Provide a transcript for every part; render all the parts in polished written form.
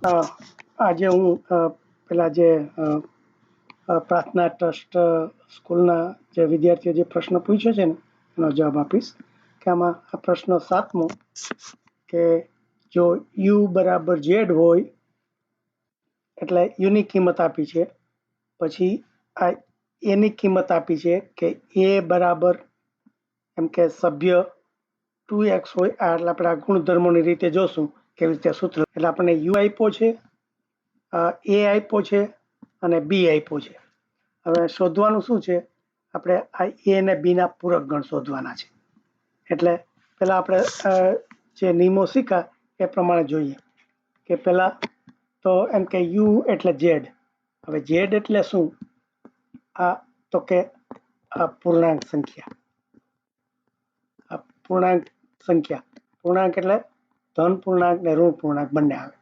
આજે હું પેલા જે પ્રાર્થના ટ્રસ્ટ સ્કૂલના જે વિદ્યાર્થીઓ જે પ્રશ્ન પૂછ્યો છે ને એનો જવાબ આપીશ કે આમાં આ પ્રશ્ન 7મો કે જો યુ બરાબર ઝેડ હોય એટલે યુની કિંમત આપી છે, પછી આ એની કિંમત આપી છે કે એ બરાબર એમ કે સભ્ય 2x હોય, એટલે આપણે આ ગુણધર્મોની રીતે જોશું કેવી રીતે સૂત્ર. એટલે આપણને યુ આપ્યો છે, એ આપ્યો છે અને બી આપ્યો છે. હવે શોધવાનું શું છે, આપણે આ એ અને બી ના પૂરક ગણ શોધવાના છે. એટલે પેલા આપણે જે નિયમો શીખ્યા એ પ્રમાણે જોઈએ કે પેલા તો એમ કે યુ એટલે ઝેડ. હવે ઝેડ એટલે શું? આ તો કે આ પૂર્ણાંક સંખ્યા. પૂર્ણાંક સંખ્યા, પૂર્ણાંક એટલે ધન પૂર્ણાંક ને ઋણ પૂર્ણાંક બંને આવે.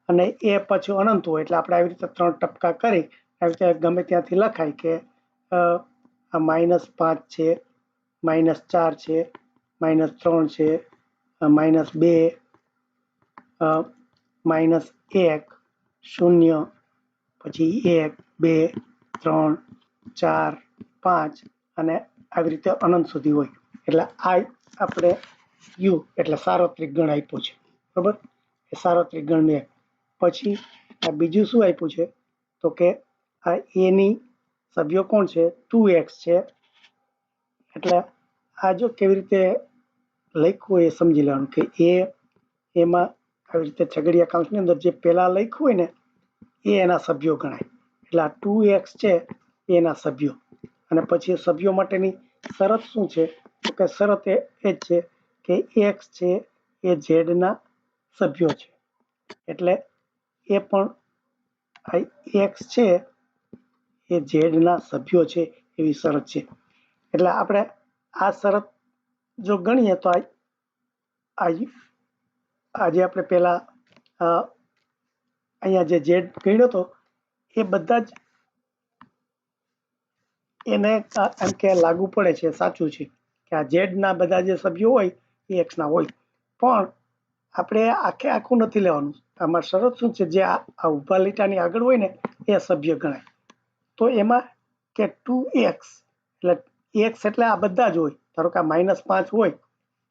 અને એ પછી અનંત હોય એટલે આપણે આવી રીતે 3 ટપકા કરી આવી રીતે ગમે ત્યાંથી લખાય કે આ -5 છે, -4 છે, -3 છે, -2, -1, 0, પછી 1, 2, 3, 4, 5 અને આવી રીતે અનંત સુધી હોય. એટલે આ આપણે યુ એટલે સાર્વત્રિક ગણ આપ્યો છે, બરાબર? એ સાર્વત્રિક ગણ એક. પછી આ બીજું શું આપ્યું છે તો કે આ એની સભ્યો કોણ છે? 2x છે. એટલે આ જો કેવી રીતે લખ્યું એ સમજી લેવાનું કે એમાં આવી રીતે છગડીયા કૌંસની અંદર જે પહેલા લખ્યું હોય ને એ એના સભ્યો ગણાય. એટલે આ 2x છે એના સભ્યો. અને પછી સભ્યો માટેની શરત શું છે તો કે શરત એ જ છે કે x છે એ ઝેડના સભ્યો છે. એટલે એ પણ x છે એ ઝેડના સભ્યો છે એવી શરત છે. એટલે આપણે આ શરત જો ગણીએ તો આજે આપણે પેલા અહીંયા જે ઝેડ ગણ્યો હતો એ બધા જ એને એમ કે લાગુ પડે છે, સાચું છે કે આ ઝેડના બધા જે સભ્યો હોય એ એક્સના હોય. પણ આપણે આખું નથી લેવાનું. આમાં શરત શું છે, જે આ ઉભા લીટાની આગળ હોય ને એ સભ્ય ગણાય. તો એમાં કે 2x એટલે x એટલે આ બધા જ હોય. ધારો કે -5 હોય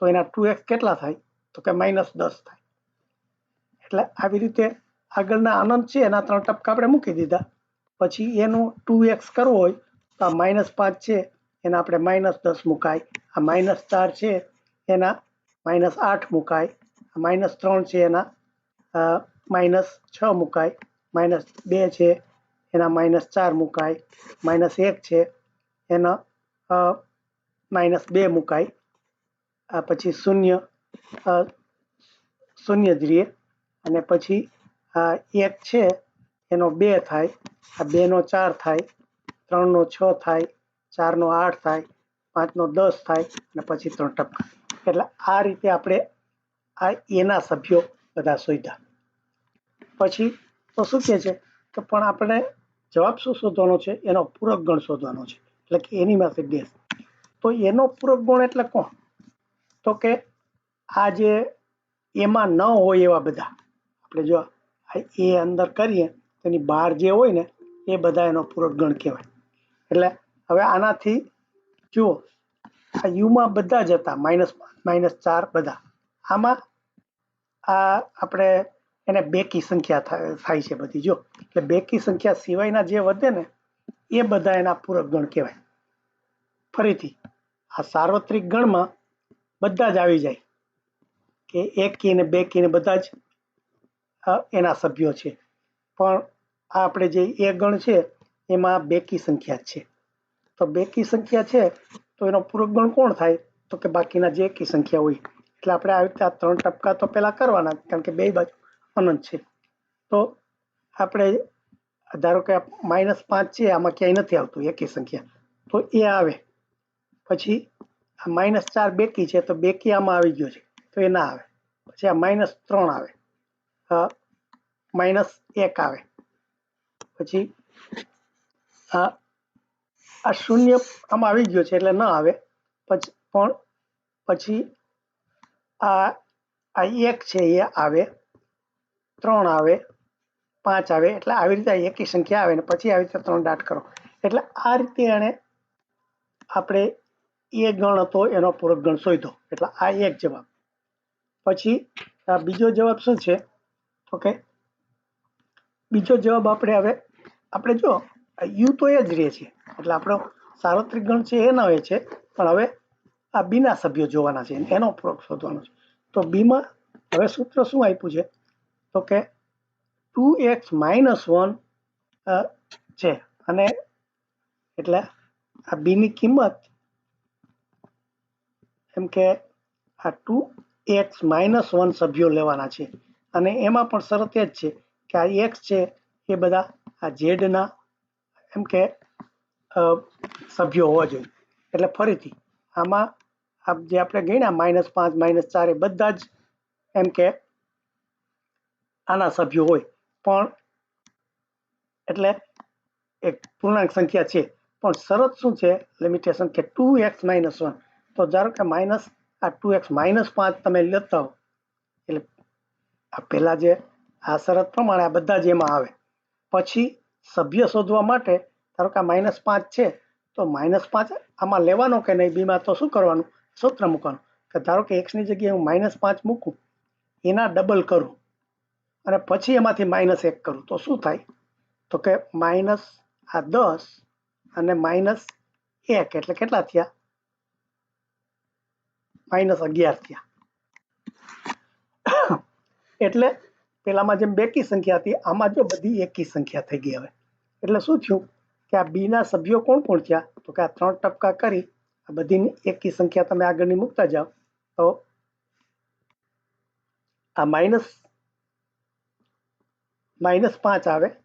તો એના 2x કેટલા થાય તો કે -10 થાય. એટલે આવી રીતે આગળના અનંત છે એના 3 ટપકા આપણે મૂકી દીધા. પછી એનું 2x કરવો હોય તો આ -5 છે એના આપણે -10 મુકાય, આ -4 છે એના -8 મુકાય, -3 છે એના -6 મુકાય, -2 છે એના -4 મુકાય, -1 છે એના -2 મુકાય. આ પછી શૂન્ય જ રહે. અને પછી આ 1 છે એનો 2 થાય, આ 2 નો 4 થાય, 3 નો 6 થાય, 4 નો 8 થાય, 5 નો 10 થાય અને પછી 3 ટપકા. એટલે આ રીતે આપણે આ એના સભ્યો બધા શોધ્યા. પછી તો શું કહે છે કે પણ આપણે જવાબ શું શોધવાનો છે? એનો પૂરક ગણ શોધવાનો છે. એટલે કે એની પાસે ડેશ. તો એનો પૂરક ગણ એટલે કોણ? તો કે આ જે એમાં ન હોય એવા બધા, આપણે જો એ અંદર કરીએ તેની બહાર જે હોય ને એ બધા એનો પૂરક ગણ કહેવાય. એટલે હવે આનાથી જુઓ આ યુમાં બધા જ હતા, -4 બધા. આમાં આ આપણે એને બેકી સંખ્યા થાય છે બધી. જો એટલે બેકી સંખ્યા સિવાયના જે વધે ને એ બધા એના પૂરક ગણ કહેવાય. ફરીથી આ સાર્વત્રિક ગણમાં બધા જ આવી જાય કે એકી ને બેકી ને બધા જ એના સભ્યો છે. પણ આ આપણે જે એ ગણ છે એમાં બેકી સંખ્યા છે. તો બેકી સંખ્યા છે તો એનો પૂરક ગણ કોણ થાય તો કે બાકીના જે એકી સંખ્યા હોય. એટલે આપણે આવી રીતે આ 3 ટપકા તો પેલા કરવાના, કારણ કે બે બાજુ અનંત છે. તો આપણે ધારો કે -5 છે, આમાં ક્યાંય નથી આવતું એકી સંખ્યા, તો એ આવે. પછી આ -4 બેકી છે તો બેકી આમાં આવી ગયો છે તો એ ના આવે. પછી આ -3 આવે, -1 આવે. પછી આ શૂન્ય આમાં આવી ગયો છે એટલે ન આવે. પછી આ 1 છે એ આવે, 3 આવે, 5 આવે એટલે આવી રીતે એકી સંખ્યા આવે ને પછી આવી રીતે 3 દાટ કરો એટલે આ રીતે એને આપણે એ ગણ હતો એનો પૂરક ગણ શોધ્યો એટલે આ એક જવાબ પછી બીજો જવાબ શું છે તો કે બીજો જવાબ આપણે જો યુ તો એ જ રહે છે એટલે આપણો સાર્વત્રિક ગણ છે એ ન હોય છે પણ હવે આ બીના સભ્યો જોવાના છે એનો પૂરક શોધવાનો છે તો બીમાં હવે સૂત્ર શું આપ્યું છે તો કે 2x - 1 છે અને એટલે આ બીની કિંમત એમ કે આ 2x - 1 સભ્યો લેવાના છે અને એમાં પણ શરત એ જ છે કે આ x છે એ બધા આ ઝેડના એમ કે સભ્યો હોવા જોઈએ એટલે ફરીથી આમાં જે આપણે ગણ્યા -5 - 4 એ બધા જ એમ કે આના સભ્યો હોય પણ એટલે એક પૂર્ણાંક સંખ્યા છે પણ શરત શું છે લિમિટેશન કે 2x - 1 તો ધારો કે આ 2x - 5 તમે લેતા હો એટલે આ પહેલા જે આ શરત પ્રમાણે આ બધા જ એમાં આવે પછી સભ્ય શોધવા માટે ધારો કે -5 છે તો -5 આમાં લેવાનો કે નહીં બીમાં તો શું કરવાનું સૂત્ર મૂકવાનું કે ધારો કે x ની જગ્યાએ હું -5 મૂકું એના ડબલ કરું અને પછી એમાંથી -1 કરું તો શું થાય તો કે -10 અને -1 એટલે કેટલા થયા -11 થયા એટલે પેલામાં જેમ બેકી સંખ્યા હતી આમાં જો બધી એકી સંખ્યા થઈ ગઈ હવે એટલે શું થયું કે આ બી ના સભ્યો કોણ કોણ થયા તો કે આ 3 ટપકા કરી આ બધી એકી સંખ્યા તમે આગળની મૂકતા જાઓ તો આ -5 આવે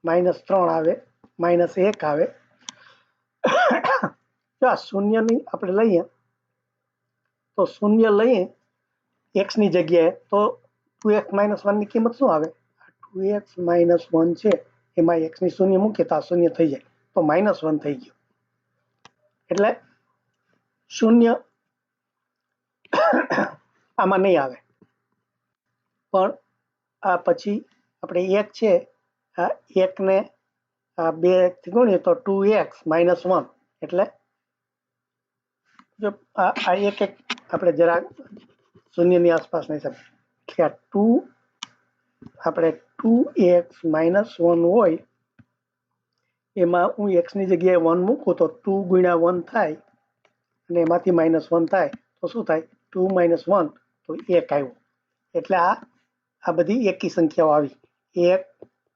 -3 આવે -1 આવે જો આ શૂન્યની આપણે લઈએ તો શૂન્ય લઈએ x ની જગ્યાએ તો 2x - 1 ની કિંમત શું આવે 2x - 1 છે એમાં x ની શૂન્ય મૂકીએ તો આ શૂન્ય થઈ જાય તો -1 થઈ ગયું એટલે શૂન્ય આમાં નહીં આવે પણ આ પછી આપણે 1 છે આ 1 ને 2 થી ગુણીએ તો 2x - 1 એટલે જો આ એક આપણે જરા શૂન્યની આસપાસના હિસાબે કે આ 2x - 1 હોય એમાં હું x ની જગ્યાએ 1 મૂકું તો 2 × 1 થાય અને એમાંથી -1 થાય તો શું થાય 2 - 1 તો 1 આવ્યું એટલે આ બધી એકી સંખ્યાઓ આવી 1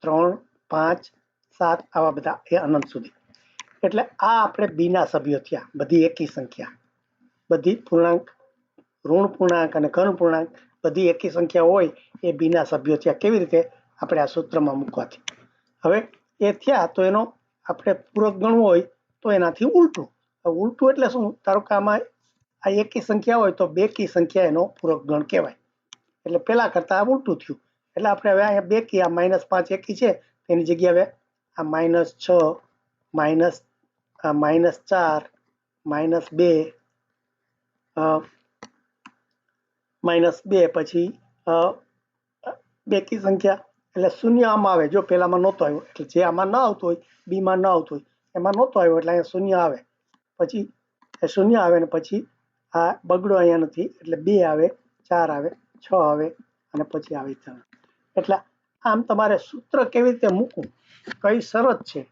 3 5 7 આવા બધા એ અનંત સુધી એટલે આ આપણે બીના સભ્યો થયા બધી એકી સંખ્યા બધી પૂર્ણાંક ઋણ પૂર્ણાંક અને ઘન પૂર્ણાંક બધી એકી સંખ્યા હોય એ બીના સભ્યો થયા કેવી રીતે આપણે આ સૂત્રમાં મૂકવાથી હવે એ થયા તો એનો આપણે પૂરક ગણવું હોય તો એનાથી ઉલટું એટલે શું ધારો કે આમાં આ એકી સંખ્યા હોય તો બેકી સંખ્યા એનો પૂરક ગણ કહેવાય એટલે પેલા કરતા આ ઉલટું થયું એટલે આપણે હવે અહીંયા બેકી આ -5 એકી છે એની જગ્યાએ હવે આ -6 -2 પછી બેકી સંખ્યા એટલે શૂન્ય આમાં આવે જો પેલામાં નહોતો આવ્યો એટલે જે આમાં ન આવતો હોય બીમાં ન આવતો હોય એમાં નહોતો આવ્યો એટલે અહીંયા શૂન્ય આવે પછી શૂન્ય આવે ને પછી આ બગડો અહીંયા નથી એટલે 2 આવે 4 આવે 6 આવે અને પછી આવી 3 એટલે આમ તમારે સૂત્ર કેવી રીતે મૂકવું કઈ શરત છે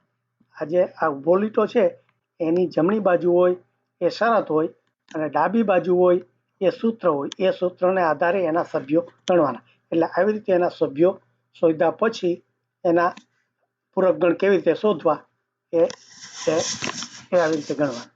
આજે આ ઉભો લીટો છે એની જમણી બાજુ હોય એ શરત હોય અને ડાબી બાજુ હોય એ સૂત્ર હોય એ સૂત્રને આધારે એના સભ્યો ગણવાના એટલે આવી રીતે એના સભ્યો શોધ્યા પછી એના પૂરક ગણ કેવી રીતે શોધવા એ આવી રીતે ગણવા